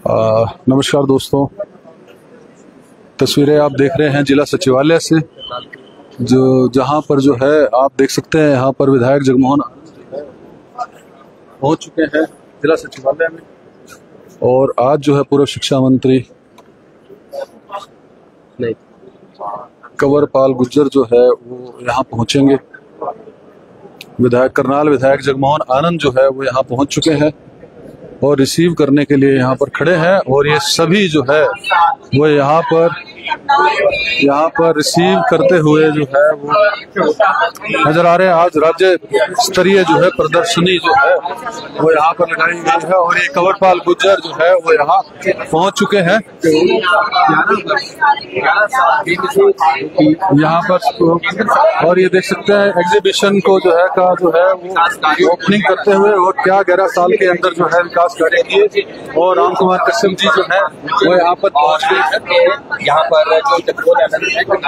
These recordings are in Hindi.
नमस्कार दोस्तों, तस्वीरें आप देख रहे हैं जिला सचिवालय से, जो जहां पर जो है आप देख सकते हैं यहाँ पर विधायक जगमोहन पहुंच चुके हैं जिला सचिवालय में। और आज जो है पूर्व शिक्षा मंत्री कंवरपाल गुर्जर जो है वो यहाँ पहुंचेंगे। करनाल विधायक जगमोहन आनंद जो है वो यहाँ पहुंच चुके हैं और रिसीव करने के लिए यहाँ पर खड़े हैं। और ये सभी जो है वो यहाँ पर रिसीव करते हुए जो है वो नजर आ रहे हैं। आज राज्य स्तरीय जो है प्रदर्शनी जो है वो यहाँ पर लगाई गई है और ये कंवरपाल गुर्जर जो है वो यहाँ पहुंच चुके हैं यहाँ पर। और ये देख सकते हैं एग्जीबिशन को जो है वो ओपनिंग करते हुए और क्या 11 साल के अंदर जो है विकास कार्य किए। और राम कुमार कश्यप जी जो है वो यहाँ पर पहुंच गए हैं। यहाँ पर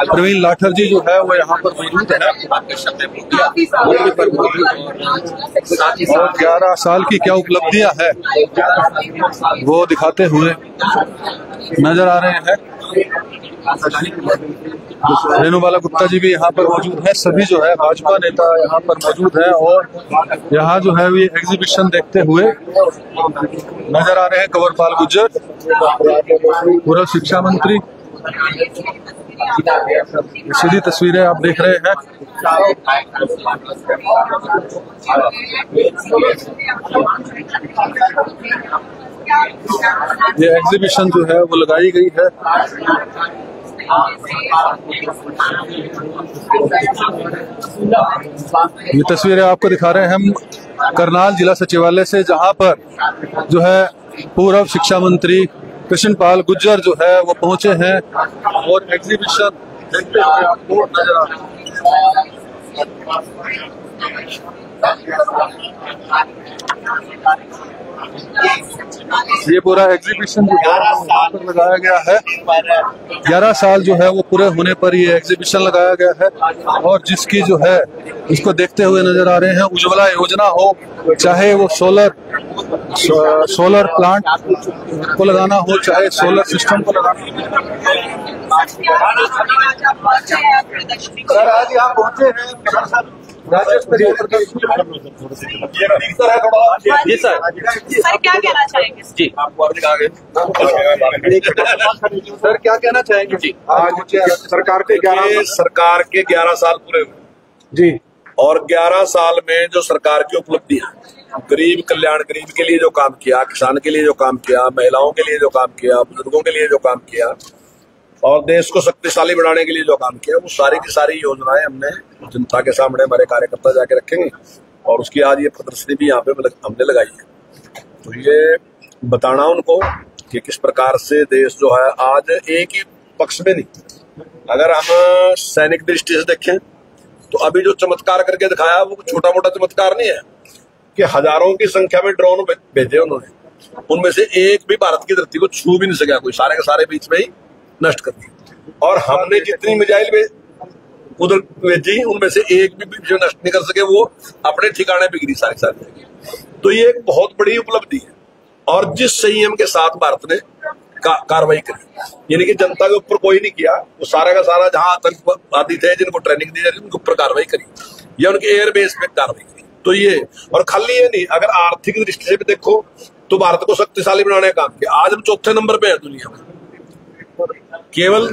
प्रवीण लाठर जी जो है वो यहाँ पर मौजूद है और 11 साल की क्या उपलब्धियां है वो दिखाते हुए नजर आ रहे हैं। रेणुबाला गुप्ता जी भी यहाँ पर मौजूद है। सभी जो है भाजपा नेता यहाँ पर मौजूद है और यहाँ जो है ये एग्जीबिशन देखते हुए नजर आ रहे हैं। कंवरपाल गुर्जर पूर्व शिक्षा मंत्री, सीधी तस्वीरें आप देख रहे हैं। ये एग्जीबिशन जो है वो लगाई गई है। ये तस्वीरें आपको दिखा रहे हैं हम करनाल जिला सचिवालय से, जहां पर जो है पूर्व शिक्षा मंत्री कृष्णपाल गुर्जर जो है वो पहुंचे हैं और एग्जीबिशन देखते हुए आपको नजर आ रहा है। ये पूरा एग्जीबिशन जो है लगाया गया है। 11 साल जो है वो पूरे होने पर ये एग्जीबिशन लगाया गया है और जिसकी जो है इसको देखते हुए नजर आ रहे हैं। उज्ज्वला योजना हो, चाहे वो सोलर प्लांट को लगाना हो, चाहे सोलर सिस्टम को लगाना हो। सर आज यहाँ पहुंचे हैं जी सर क्या कहना चाहेंगे जी? आपको सर क्या कहना चाहेंगे जी? आज सरकार के 11 साल पूरे हुए जी और 11 साल में जो सरकार की उपलब्धियां, गरीब कल्याण, गरीब के लिए जो काम किया, किसान के लिए जो काम किया, महिलाओं के लिए जो काम किया, बुजुर्गों के लिए जो काम किया और देश को शक्तिशाली बनाने के लिए जो काम किया, वो सारी की सारी योजनाएं हमने जनता के सामने हमारे कार्यकर्ता जाके रखेंगे और उसकी आज ये प्रदर्शनी भी यहाँ पे हमने लगाई है। तो ये बताना उनको कि किस प्रकार से देश जो है आज एक ही पक्ष में नहीं, अगर हम सैनिक दृष्टि से देखें तो अभी जो चमत्कार करके दिखाया वो छोटा मोटा चमत्कार नहीं है कि हजारों की संख्या में ड्रोन भेजे उन्होंने, उनमें से एक भी भारत की धरती को छू भी नहीं सका कोई, सारे के सारे बीच में ही नष्ट कर दिए। और हमने जितनी मिसाइल उधर भेजी उनमें से एक भी जो नष्ट नहीं कर सके, वो अपने ठिकाने पे गिरी सारी सारी। तो ये एक बहुत बड़ी उपलब्धि है और जिस संयम के साथ भारत ने कार्रवाई करी, यानी कि जनता के ऊपर कोई नहीं किया, वो सारा का सारा जहां आतंकवादी थे जिनको ट्रेनिंग दी जा रही उनके ऊपर कार्रवाई करी या उनके एयरबेस पे कार्रवाई करी। तो ये और खाली ये नहीं, अगर आर्थिक दृष्टि से भी देखो तो भारत को शक्तिशाली बनाने का काम किया। आज हम 4थे नंबर पे हैं दुनिया में, केवल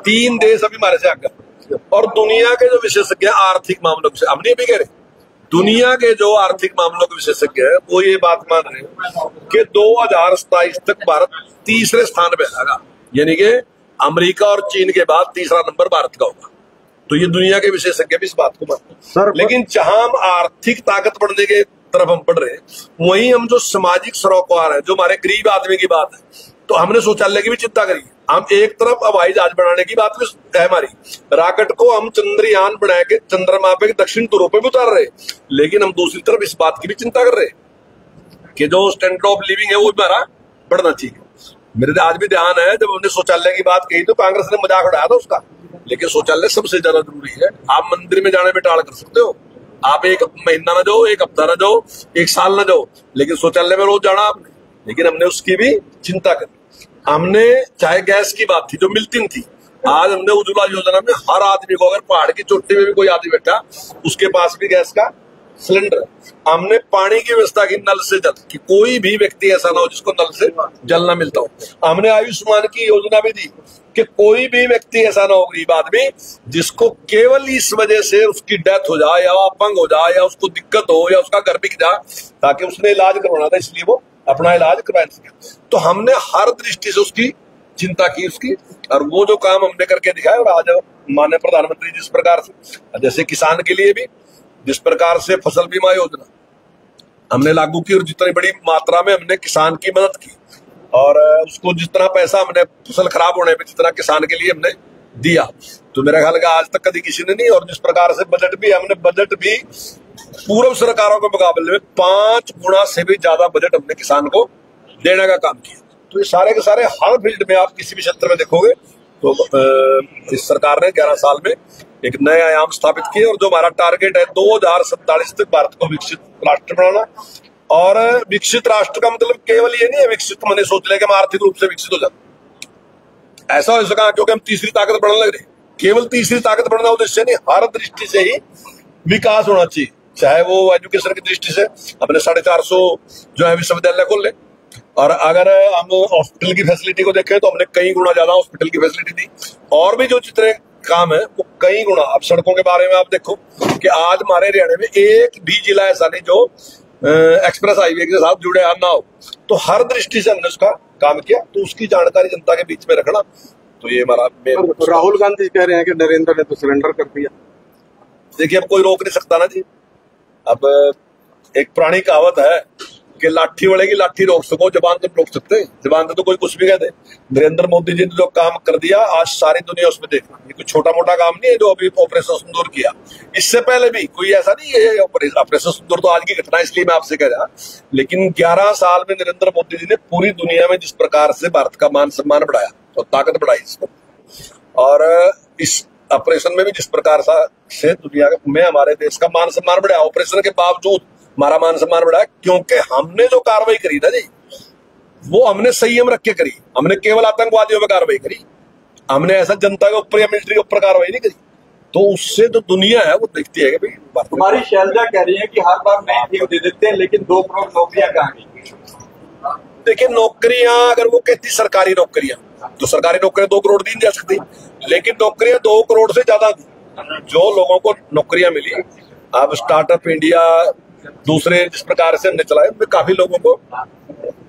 3 देश अभी हमारे से आगे। और दुनिया के जो विशेषज्ञ आर्थिक मामलों से, हम नहीं भी कह रहे, दुनिया के जो आर्थिक मामलों के विशेषज्ञ है वो ये बात मान रहे हैं कि 2027 तक भारत 3रे स्थान पे आएगा, यानी कि अमेरिका और चीन के बाद 3रा नंबर भारत का होगा। तो ये दुनिया के विशेषज्ञ भी इस बात को मानते हैं। लेकिन जहां हम आर्थिक ताकत बढ़ने के तरफ हम बढ़ रहे हैं, वहीं हम जो सामाजिक सरोकार है, जो हमारे गरीब आदमी की बात है, तो हमने शौचालय की भी चिंता करी। हम एक तरफ हवाई जहाज बनाने की बात भी है हमारी, रॉकेट को हम चंद्रयान बना के चंद्रमा पे दक्षिण ध्रुव पे भी उतार रहे, लेकिन हम दूसरी तरफ इस बात की भी चिंता कर रहे कि जो स्टैंडर्ड ऑफ लिविंग है वो हमारा बढ़ना चाहिए। मेरे आज भी ध्यान है जब हमने शौचालय की बात कही तो कांग्रेस ने मजाक उड़ाया था उसका, लेकिन शौचालय सबसे ज्यादा जरूरी है। आप मंदिर में जाने में टाल कर सकते हो, आप एक महीना ना जाओ, एक हफ्ता ना जाओ, एक साल ना जाओ, लेकिन शौचालय में रोज जाना आपने। लेकिन हमने उसकी भी चिंता करी। हमने चाहे गैस की बात थी जो मिलती नहीं थी, आज हमने उज्ज्वला योजना में हर आदमी को, अगर पहाड़ की चोटी में भी कोई आदमी बैठा उसके पास भी गैस का सिलेंडर। हमने पानी की व्यवस्था की, नल से जल, कि कोई भी व्यक्ति ऐसा ना हो जिसको नल से जल ना मिलता हो। हमने आयुष्मान की योजना भी दी कि कोई भी व्यक्ति ऐसा ना हो, गरीब आदमी, जिसको केवल इस वजह से उसकी डेथ हो जाए या अपंग हो जाए या उसको दिक्कत हो या उसका घर बिक जाए, ताकि उसने इलाज करवाना था इसलिए वो अपना इलाज करवा सके। तो हमने हर दृष्टि से उसकी चिंता की उसकी, और वो जो काम हमने करके दिखाया। और आज माननीय प्रधानमंत्री जिस प्रकार से, जैसे किसान के लिए भी जिस प्रकार से फसल बीमा योजना हमने लागू की, और जितनी बड़ी मात्रा में हमने किसान की मदद की, और उसको जितना पैसा हमने फसल खराब होने पे जितना किसान के लिए हमने दिया, तो मेरा ख्याल आज तक कभी किसी ने नहीं। और जिस प्रकार से बजट भी पूर्व सरकारों के मुकाबले में 5 गुना से भी ज्यादा बजट हमने किसान को देने का काम किया। तो ये सारे के सारे हर फील्ड में आप किसी भी क्षेत्र में देखोगे तो इस सरकार ने 11 साल में एक नए आयाम स्थापित किए। और जो हमारा टारगेट है 2047 तक भारत को विकसित राष्ट्र बनाना, और विकसित राष्ट्र का मतलब केवल ये नहीं है विकसित मैंने सोच लिया कि हम आर्थिक रूप से विकसित हो जाए, ऐसा हो सका क्योंकि हम तीसरी ताकत बढ़ने लग रहे। केवल तीसरी ताकत बढ़ना उद्देश्य नहीं, हर दृष्टि से ही विकास होना चाहिए। चाहे वो एजुकेशन की दृष्टि से अपने 450 जो है विश्वविद्यालय खोल ले, और अगर हम हॉस्पिटल की फैसिलिटी को देखें तो हमने कई गुना ज्यादा हॉस्पिटल की फैसिलिटी दी, और भी जो जितने काम है वो कई गुना। अब सड़कों के बारे में आप देखो कि आज हमारे हरियाणा में एक भी जिला ऐसा नहीं जो एक्सप्रेस हाईवे के साथ जुड़े ना हो। तो हर दृष्टि से हमने उसका काम किया, तो उसकी जानकारी जनता के बीच में रखना, तो ये हमारा। राहुल गांधी कह रहे हैं कि नरेंद्र ने तो सरेंडर कर दिया। देखिए अब कोई रोक नहीं सकता ना जी। अब एक पुरानी कहावत है कि लाठी वड़ेगी लाठी रोक सको, जबान तो रोक सकते, जबान तो कोई कुछ भी कह दे। नरेंद्र मोदी जी ने जो काम कर दिया आज सारी दुनिया उसमें देख, ये कोई छोटा मोटा काम नहीं है जो अभी ऑपरेशन सिंदूर किया। इससे पहले भी कोई ऐसा नहीं है, ऑपरेशन सिंदूर तो आज की घटना इसलिए मैं आपसे कह रहा, लेकिन 11 साल में नरेंद्र मोदी जी ने पूरी दुनिया में जिस प्रकार से भारत का मान सम्मान बढ़ाया और ताकत बढ़ाई इसको, और इस ऑपरेशन में भी जिस प्रकार से दुनिया में हमारे देश का मान सम्मान बढ़ाया, ऑपरेशन के बावजूद हमारा मान सम्मान बढ़ाया, क्योंकि हमने जो कार्रवाई करी ना जी वो हमने संयम रख के करी। हमने केवल आतंकवादियों पर कार्रवाई करी, हमने ऐसा जनता के ऊपर या मिलिट्री के ऊपर कार्रवाई नहीं करी। तो उससे जो दुनिया है वो देखती है कि भाई। तुम्हारी शैलजा कह रही है कि हर बार नई टीम दे देते हैं, लेकिन 2 करोड़ नौकरियां कहाँ गई? देखिए नौकरियां अगर वो कहती सरकारी नौकरियां, तो सरकारी नौकरियां 2 करोड़ दी नहीं जा सकती, लेकिन नौकरियां 2 करोड़ से ज्यादा दी। जो लोगों को नौकरियां मिली, अब स्टार्टअप इंडिया दूसरे जिस प्रकार से हमने चलाए, उनमें काफी लोगों को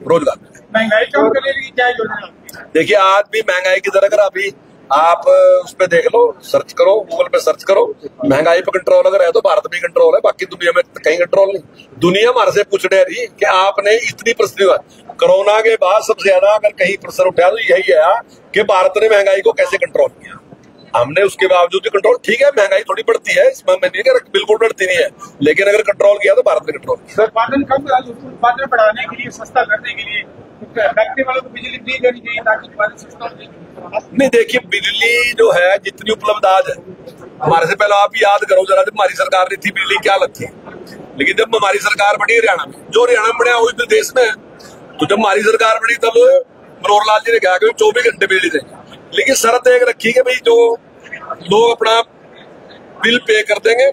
रोजगार मिले। महंगाई कम करने की क्या योजना? देखिए आज भी महंगाई की दर अगर अभी आप उस पर देख लो, सर्च करो, गूगल पे सर्च करो, महंगाई पे कंट्रोल अगर है तो भारत में कंट्रोल है, बाकी दुनिया में कहीं कंट्रोल नहीं। दुनिया हमारे से पूछ रही कि आपने इतनी परिस्थिति, कोरोना के बाद सबसे ज्यादा अगर कहीं प्रश्न उठा तो यही है कि भारत ने महंगाई को कैसे कंट्रोल किया। हमने उसके बावजूद भी कंट्रोल, ठीक है महंगाई थोड़ी बढ़ती है, इसमें मैं नहीं कह रहा बिल्कुल बढ़ती नहीं है, लेकिन अगर कंट्रोल किया तो भारत ने कंट्रोल किया। उत्पादन कम, उत्पादन बढ़ाने के लिए, सस्ता करने के लिए फैक्ट्री वालों को बिजली फ्री देनी चाहिए ताकि उत्पादन सस्ता हो जाए। नहीं देखिए बिजली जो है जितनी उपलब्ध आज है, हमारे से पहले आप याद करो जरा, जब हमारी सरकार नहीं थी बिजली क्या हालत थी, लेकिन जब हमारी सरकार बनी हरियाणा में, जो हरियाणा में बढ़िया उस देश में, तो जब हमारी सरकार बनी तब मनोहर लाल जी ने कहा कि 24 घंटे बिजली देंगे, लेकिन शर्त एक रखी कि भाई जो लोग अपना बिल पे कर देंगे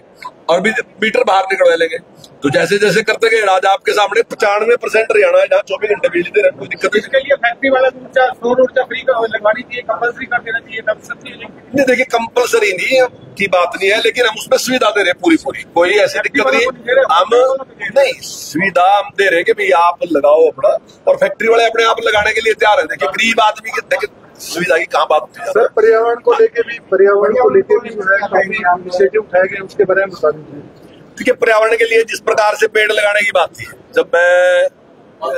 और मीटर बाहर निकलवा लेंगे। तो जैसे जैसे करते गए आज आपके सामने 95% हरियाणा है जहाँ 24 घंटे बिजली दे रहे, कोई दिक्कत नहीं। इसके लिए फैक्ट्री वाला सौर ऊर्जा फ्री लगवानी चाहिए, कंपल्सरी कर देना चाहिए, तब सस्ती हो जाएगी। नहीं देखिए कंपल्सरी नहीं की बात नहीं है, लेकिन हम उसमें सुविधा दे रहे पूरी, कोई ऐसी दिक्कत नहीं है। हम नहीं सुविधा हम दे रहे कि भाई आप लगाओ अपना, और फैक्ट्री वाले अपने आप लगाने के लिए तैयार है। देखिए गरीब आदमी के सुविधा की कहाँ बात होती है। सर पर्यावरण को लेके भी जो है इनिशिएटिव उठाए गए, उसके बारे में बता दीजिए। देखिए पर्यावरण के लिए जिस प्रकार से पेड़ लगाने की बात थी, जब मैं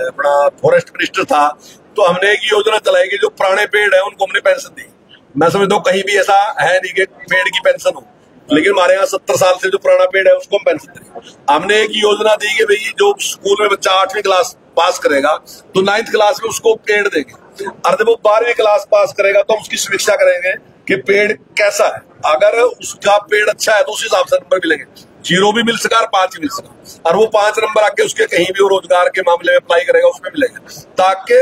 अपना फॉरेस्ट मिनिस्टर था तो हमने एक योजना चलाई कि जो पुराने पेड़ है उनको हमने पेंशन दी। मैं समझता हूँ कहीं भी ऐसा है नहीं कि पेड़ की पेंशन हो, लेकिन हमारे यहाँ 70 साल से जो पुराना पेड़ है उसको हम पेंशन दें। हमने एक योजना दी कि भाई जो स्कूल में बच्चा 8वीं क्लास पास करेगा तो 9th क्लास में उसको पेड़ देंगे, और जब वो 12वीं क्लास पास करेगा तो हम उसकी समीक्षा करेंगे कि पेड़ कैसा है। अगर उसका पेड़ अच्छा है तो उस हिसाब से नंबर मिलेंगे। 0 भी मिल सका और 5 ही मिल सका, और वो 5 नंबर आके उसके कहीं भी वो रोजगार के मामले में अप्लाई करेगा उसमें मिलेगा। ताकि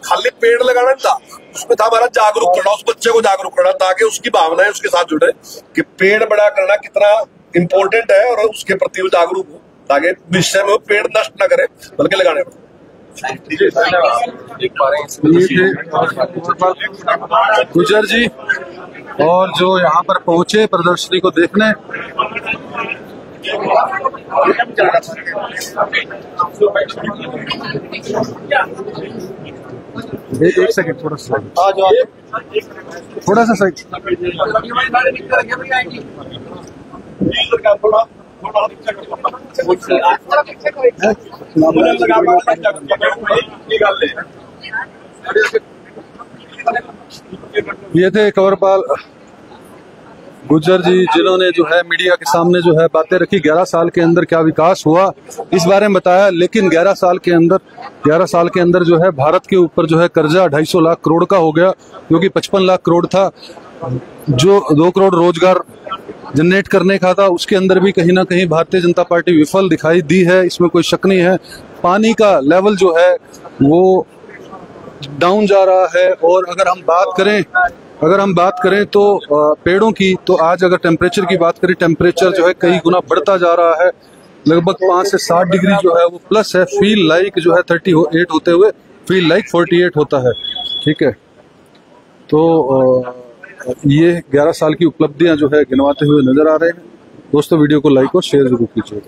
खाली पेड़ लगाना नहीं था, उसमें था हमारा जागरूक करना, उस बच्चे को जागरूक करना ताकि उसकी भावनाएं उसके साथ जुड़े कि पेड़ बड़ा करना कितना इंपॉर्टेंट है और उसके प्रति वो जागरूक हो, ताकि भविष्य में वो पेड़ नष्ट ना करे बल्कि लगाने पड़े। गुजर जी और जो यहाँ पर पहुंचे प्रदर्शनी को देखने। एक सेकंड, थोड़ा सा साइड। ये थे कंवरपाल गुज्जर जी, जिन्होंने जो है मीडिया के सामने जो है बातें रखी। 11 साल के अंदर क्या विकास हुआ इस बारे में बताया, लेकिन 11 साल के अंदर जो है भारत के ऊपर जो है कर्जा 250 लाख करोड़ का हो गया, क्योंकि 55 लाख करोड़ था जो 2 करोड़ रोजगार जनरेट करने का था। उसके अंदर भी कहीं ना कहीं भारतीय जनता पार्टी विफल दिखाई दी है, इसमें कोई शक नहीं है। पानी का लेवल जो है वो डाउन जा रहा है। और अगर हम बात करें तो पेड़ों की, तो आज अगर टेम्परेचर की बात करें, टेम्परेचर जो है कई गुना बढ़ता जा रहा है, लगभग 5 से 7 डिग्री जो है वो प्लस है। फील लाइक जो है 38 होते हुए फील लाइक 48 होता है। ठीक है, तो ये 11 साल की उपलब्धियां जो है गिनवाते हुए नजर आ रहे हैं। दोस्तों वीडियो को लाइक और शेयर जरूर कीजिए।